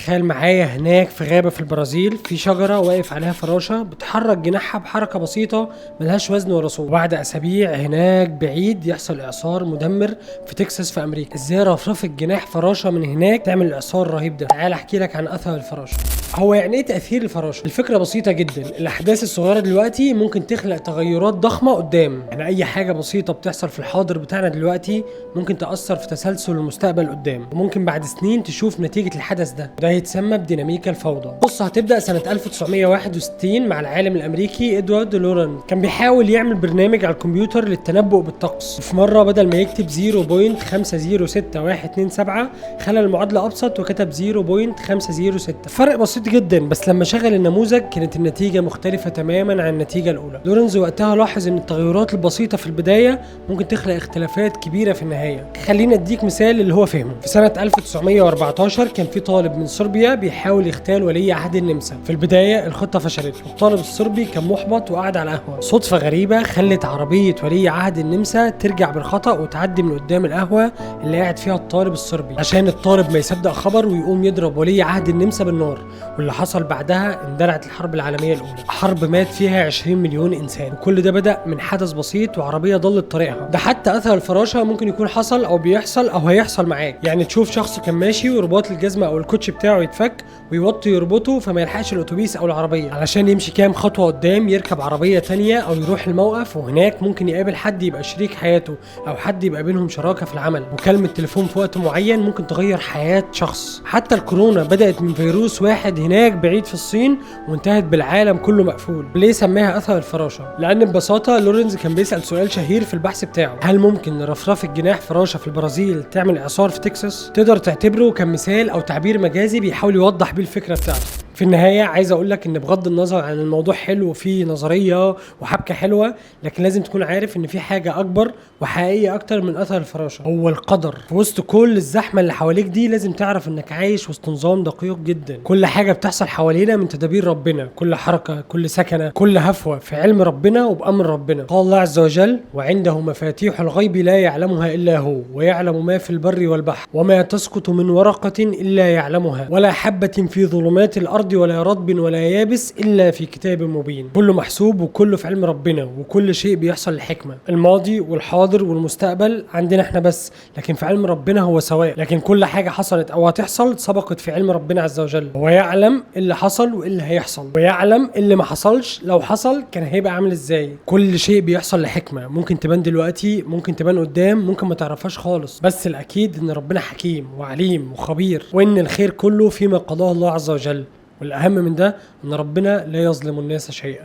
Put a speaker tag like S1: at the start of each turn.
S1: تخيل معايا هناك في غابة في البرازيل في شجرة واقف عليها فراشة بتحرك جناحها بحركة بسيطة ملهاش وزن ولا صوت. وبعد أسابيع هناك بعيد يحصل إعصار مدمر في تكساس في أمريكا. إزاي رفرفة جناح فراشة من هناك تعمل الإعصار الرهيب ده؟ تعال أحكي لك عن أثر الفراشة. هو يعني إيه تأثير الفراشة؟ الفكرة بسيطة جدا. الأحداث الصغيرة دلوقتي ممكن تخلق تغيرات ضخمة قدام. يعني أي حاجة بسيطة بتحصل في الحاضر بتاعنا دلوقتي ممكن تأثر في تسلسل المستقبل قدام، وممكن بعد سنين تشوف نتيجة الحدث ده. ده يتسمى بديناميكا الفوضى. بص، هتبدأ سنة 1961 مع العالم الأمريكي إدوارد لوران. كان بيحاول يعمل برنامج على الكمبيوتر للتنبؤ بالطقس. وفي مرة بدل ما يكتب 0.506127 خلى المعادلة أبسط وكتب 0.506. فرق بسيط جدا، بس لما شغل النموذج كانت النتيجة مختلفة تماما عن النتيجة الأولى. لورنز وقتها لاحظ إن التغيرات البسيطة في البداية ممكن تخلق اختلافات كبيرة في النهاية. خلينا أديك مثال اللي هو فهمه. في سنة 1914 كان في طالب من صربيا بيحاول يغتال ولي عهد النمسا. في البداية الخطة فشلت، والطالب الصربي كان محبط وقعد على القهوة. صدفة غريبة خلت عربية ولي عهد النمسا ترجع بالخطأ وتعدي من قدام القهوة اللي قاعد فيها الطالب الصربي، عشان الطالب ما يصدق خبر ويقوم يضرب ولي عهد النمسا بالنار. واللي حصل بعدها اندلعت الحرب العالمية الأولى، حرب مات فيها 20 مليون إنسان. وكل ده بدأ من حدث بسيط وعربية ضلت طريقها. ده حتى أثر الفراشة ممكن يكون حصل أو بيحصل أو هيحصل معاك. يعني تشوف شخص كان ماشي ورباط الجزمة أو الكوتش بتاعه يتفك ويوطي يربطه فما يلحقش الأتوبيس أو العربية، علشان يمشي كام خطوة قدام يركب عربية تانية أو يروح الموقف، وهناك ممكن يقابل حد يبقى شريك حياته أو حد يبقى بينهم شراكة في العمل. مكالمة تليفون في وقت معين ممكن تغير حياة شخص. حتى الكورونا بدأت من فيروس واحد هناك بعيد في الصين وانتهت بالعالم كله مقفول. ليه سماها أثر الفراشة؟ لأن ببساطة لورنز كان بيسأل سؤال شهير في البحث بتاعه: هل ممكن رفرفة جناح فراشة في البرازيل تعمل إعصار في تكساس؟ تقدر تعتبره كمثال أو تعبير مجازي بيحاول يوضح بيه الفكرة بتاعته. في النهاية عايز اقول لك ان بغض النظر عن الموضوع حلو وفيه نظرية وحبكة حلوة، لكن لازم تكون عارف ان في حاجة اكبر وحقيقية اكتر من اثر الفراشة، هو القدر. في وسط كل الزحمة اللي حواليك دي لازم تعرف انك عايش وسط نظام دقيق جدا. كل حاجة بتحصل حوالينا من تدابير ربنا، كل حركة، كل سكنة، كل هفوة في علم ربنا وبأمر ربنا. قال الله عز وجل: وعنده مفاتيح الغيب لا يعلمها الا هو ويعلم ما في البر والبحر وما تسقط من ورقة الا يعلمها ولا حبة في ظلمات الارض ولا رطب ولا يابس إلا في كتاب مبين. كله محسوب وكله في علم ربنا، وكل شيء بيحصل لحكمة. الماضي والحاضر والمستقبل عندنا احنا بس، لكن في علم ربنا هو سواء. لكن كل حاجة حصلت أو هتحصل سبقت في علم ربنا عز وجل. هو يعلم اللي حصل واللي هيحصل، ويعلم اللي ما حصلش لو حصل كان هيبقى عامل ازاي. كل شيء بيحصل لحكمة، ممكن تبان دلوقتي، ممكن تبان قدام، ممكن ما تعرفهاش خالص، بس الأكيد إن ربنا حكيم وعليم وخبير، وإن الخير كله فيما قضاه الله عز وجل. والأهم من ده أن ربنا لا يظلم الناس شيئا.